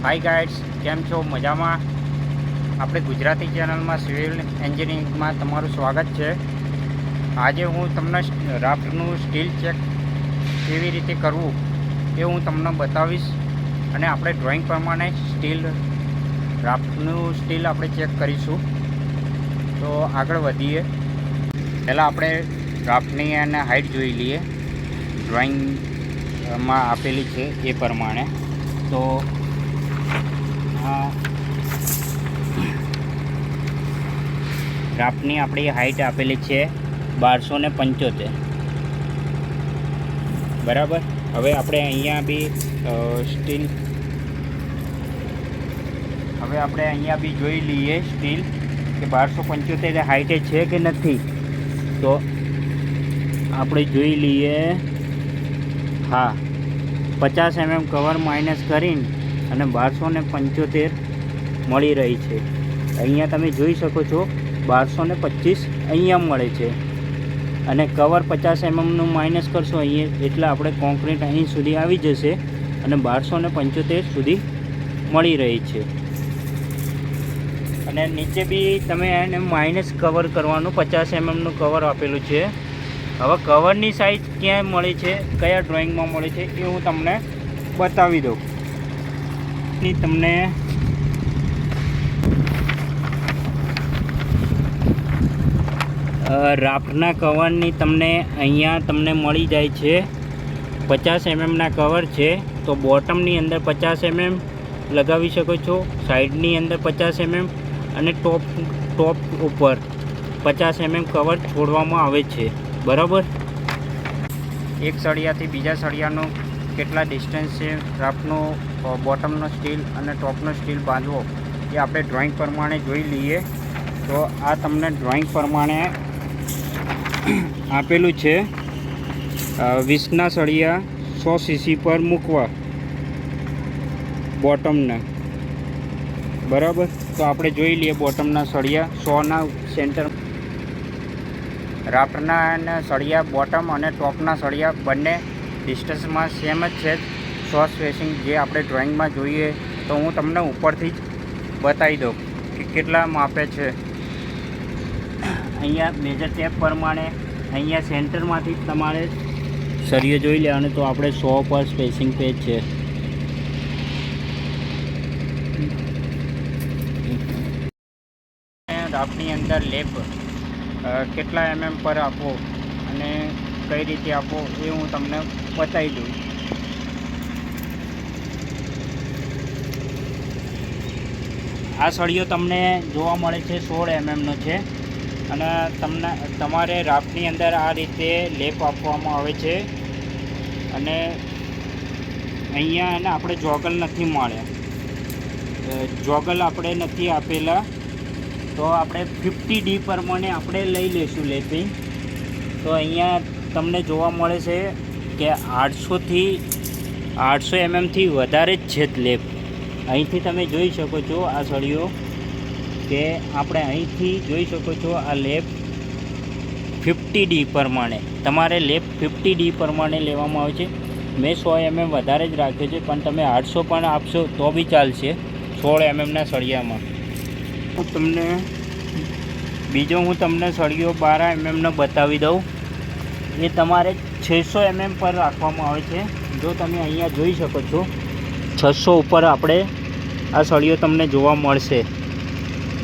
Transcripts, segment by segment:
હાય guides, કેમ છો? મજામાં? આપણે ગુજરાતી ચેનલમાં સિવિલ એન્જિનિયરિંગમાં તમારું સ્વાગત છે. આજે હું તમને રાફ્ટનું સ્ટીલ ચેક કેવી રીતે કરવું એ હું તમને બતાવીશ. અને આપણે ડ્રોઈંગ પ્રમાણે રાફ્ટનું સ્ટીલ આપણે ચેક કરીશું. તો આગળ વધીએ. પહેલાં આપણે રાફ્ટની અને હાઇટ જોઈ લઈએ. ડ્રોઈંગમાં આપેલી છે એ પ્રમાણે. તો રાફ્ટની આપણી હાઇટ આપેલી છે 1275, બરાબર. હવે આપણે અહીંયા બી જોઈ લઈએ સ્ટીલ કે 1275 હાઇટે છે કે નથી. તો આપણે જોઈ લઈએ. હા, 50 mm કવર માઇનસ કરીને અને 1275 મળી રહી છે. અહીંયા તમે જોઈ શકો છો 1225 અહીંયા મળે છે. અને કવર 50 mmનું માઇનસ કરશો અહીંયા એટલે આપણે કોન્ક્રીટ અહીં સુધી આવી જશે અને 1275 સુધી મળી રહી છે. અને નીચે બી તમે એને માઇનસ કવર કરવાનું 50 mmનું કવર આપેલું છે. હવે કવરની સાઇઝ ક્યાં મળે છે, કયા ડ્રોઈંગમાં મળે છે એ હું તમને બતાવી દઉં. તમને રાફ્ટના કવરની તમને મળી જાય છે 50 mmના કવર છે. તો બોટમની અંદર 50 mm લગાવી શકો છો, સાઈડની અંદર 50 mm અને ટોપ ઉપર 50 mm કવર છોડવામાં આવે છે, બરાબર. એક સળિયાથી બીજા સળિયાનું કેટલા ડિસ્ટન્સ છે રાફ્ટનો બોટમનો સ્ટીલ અને ટોપનો સ્ટીલ બાંધવો એ આપણે ડ્રોઈંગ પ્રમાણે જોઈ લઈએ. તો આ તમને ડ્રોઈંગ પ્રમાણે આપેલું છે. 20ના સળિયા 100 cc પર મૂકવા બોટમના, બરાબર. તો આપણે જોઈ લઈએ બોટમના સળિયા 100ના સેન્ટર. રાફ્ટના અને સળિયા બોટમ અને ટોપના સળિયા બંને ડિસ્ટન્સમાં સેમ જ છે. 100 સ્પેસિંગ જે આપણે ડ્રોઈંગમાં જોઈએ તો હું તમને ઉપરથી જ બતાવી દઉં કે કેટલા માપે છે. અહીંયા મેજર ટેપ પ્રમાણે અહીંયા સેન્ટરમાંથી તમારે સળિયો જોઈ લેવાનું. તો આપણે 100 પર સ્પેસિંગ પેજ છે. રાફ્ટની અંદર લેપ કેટલા mm પર આપવો અને કઈ રીતે આપવો એ હું તમને બતાવી દઉં. આ સળિયો તમને જોવા મળે છે 16 mmનો છે. અને તમારે રાફ્ટની અંદર આ રીતે લેપ આપવામાં આવે છે. અને અહીંયા એને આપણે જોગલ નથી મળ્યા, જોગલ આપણે નથી આપેલા. તો આપણે 50D પ્રમાણે આપણે લઈ લઈશું લેપિંગ. તો અહીંયા તમને જોવા મળે છે કે 800 mm થી વધારે જ છે લેપ. અહીંથી તમે જોઈ શકો છો આ સળિયો કે આપણે અહીંથી જોઈ શકો છો આ લેપ 50D પ્રમાણે. તમારે લેપ 50D પ્રમાણે લેવામાં આવે છે. મેં 100 mm વધારે જ રાખ્યો છે, પણ તમે 800 પણ આપશો તો બી ચાલશે 16 mmના સળિયામાં. હું તમને સળિયો 12 mmનો બતાવી દઉં. એ તમારે 600 mm પર રાખવામાં આવે છે. જો તમે અહીંયા જોઈ શકો છો 600 ઉપર આપણે આ સળિયો તમને જોવા મળશે.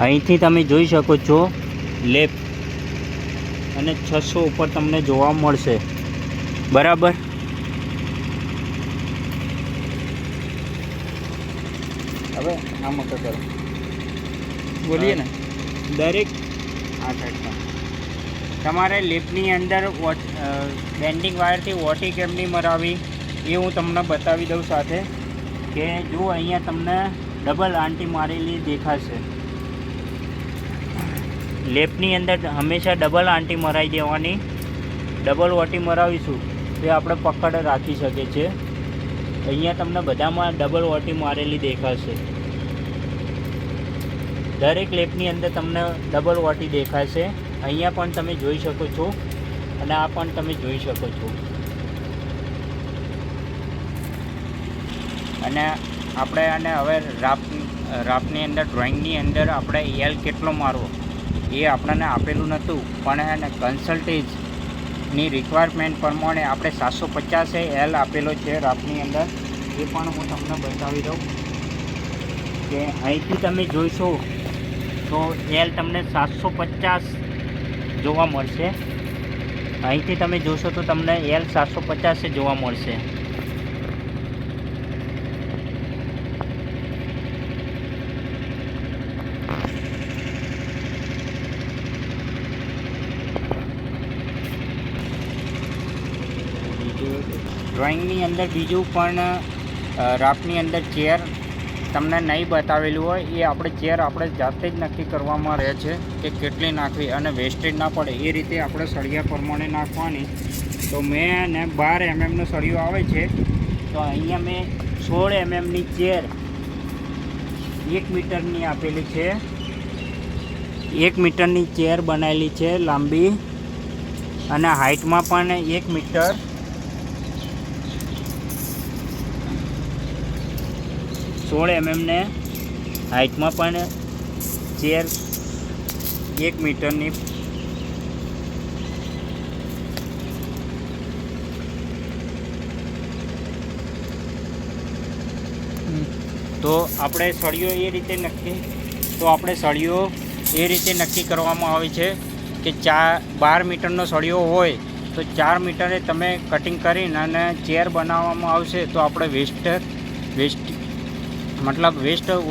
અહીંથી તમે જોઈ શકો છો લેપ અને 600 ઉપર તમને જોવા મળશે, બરાબર. હવે આમ કરો, બોલીએ ને. દરેક તમારે લેપની અંદર બેન્ડિંગ વાયરથી વોટી કેમની મરાવી એ હું તમને બતાવી દઉં સાથે. કે જો અહીંયા તમને ડબલ આંટી મારેલી દેખાશે. લેપની અંદર હંમેશા ડબલ આંટી મરાવી દેવાની. ડબલ વોટી મરાવીશું તો આપણે પકડ રાખી શકે છે. અહીંયા તમને બધામાં ડબલ વોટી મારેલી દેખાશે. દરેક લેપની અંદર તમને ડબલ વોટી દેખાશે. અહીંયા પણ તમે જોઈ શકો છો અને આ પણ તમે જોઈ શકો છો. અને આપણે આને હવે રાફની અંદર ડ્રોઈંગની અંદર આપણે એલ કેટલો મારવો એ આપણને આપેલું નહોતું, પણ એને કન્સલ્ટેજની રિક્વાયરમેન્ટ પ્રમાણે આપણે 750 એલ આપેલો છે રાફની અંદર. એ પણ હું તમને બતાવી દઉં કે અહીંથી તમે જોઈશો તો એલ તમને 750 જોવા મળશે. અહીંથી તમે જોશો તો તમને એલ 750 જોવા મળશે. ડ્રોઈંગની અંદર બીજું પણ રાફની અંદર ચેર તમને નહીં બતાવેલું હોય એ આપણે ચેર આપણે જાતે જ નક્કી કરવામાં રહે છે કે કેટલી નાખવી અને વેસ્ટેજ ના પડે એ રીતે આપણે સળિયા પ્રમાણે નાખવાની. તો મેં ને 12 mm સળિયો આવે છે, તો અહીંયા મેં 16 mm ચેર 1 મીટરની આપેલી છે. 1 મીટરની ચેર બનાવેલી છે લાંબી, અને હાઇટમાં પણ 1 મીટર. 16 mm ને હાઇટમાં પણ ચેર 1 મીટરની. તો આપણે સળિયો એ રીતે નક્કી કરવામાં આવે છે કે 12 મીટરનો સળિયો હોય તો 4 મીટરે તમે કટિંગ કરીને અને ચેર બનાવવામાં આવશે તો આપણે વેસ્ટ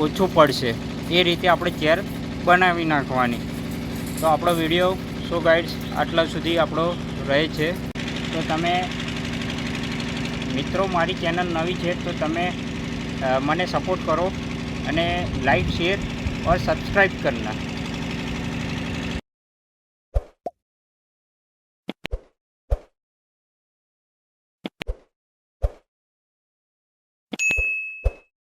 ઓછું પડશે. એ રીતે આપણે ચેર બનાવી નાખવાની. તો આપણો વિડીયો સો ગાઈડ્સ આટલા સુધી આપણો રહે છે. તો તમે મિત્રો મારી ચેનલ નવી છે તો તમે મને સપોર્ટ કરો અને લાઈક, શેર और सब्सक्राइब करना.